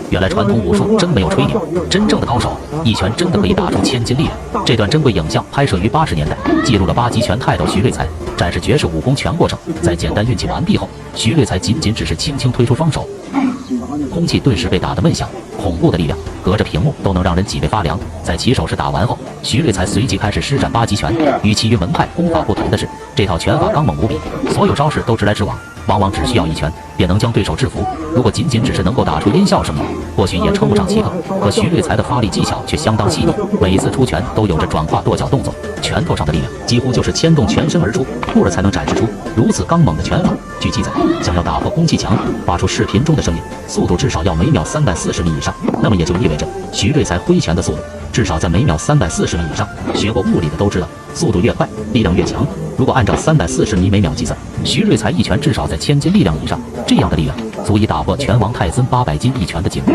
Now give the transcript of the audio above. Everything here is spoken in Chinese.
原来传统武术真没有吹牛，真正的高手一拳真的可以打出千斤力量。这段珍贵影像拍摄于80年代，记录了8级拳泰斗徐瑞才展示绝世武功全过程。在简单运气完毕后，徐瑞才仅只是轻轻推出双手，空气顿时被打得闷响，恐怖的力量隔着屏幕都能让人脊背发凉。在起手式打完后，徐瑞才随即开始施展8级拳。与其余门派功法不同的是，这套拳法刚猛无比，所有招式都直来直往，往往只需要一拳便能将对手制服。如果仅只是能够打出音效什么的，或许也称不上奇特。可徐瑞才的发力技巧却相当细腻，每一次出拳都有着转胯跺脚动作，拳头上的力量几乎就是牵动全身而出，故而才能展示出如此刚猛的拳法。据记载，想要打破空气墙，发出视频中的声音，速度至少要每秒340米以上。那么也就意味着徐瑞才挥拳的速度至少在每秒340米以上。学过物理的都知道，速度越快，力量越强。如果按照340米每秒计算，徐瑞才一拳至少在1000斤力量以上，这样的力量足以打破拳王泰森800斤一拳的记录。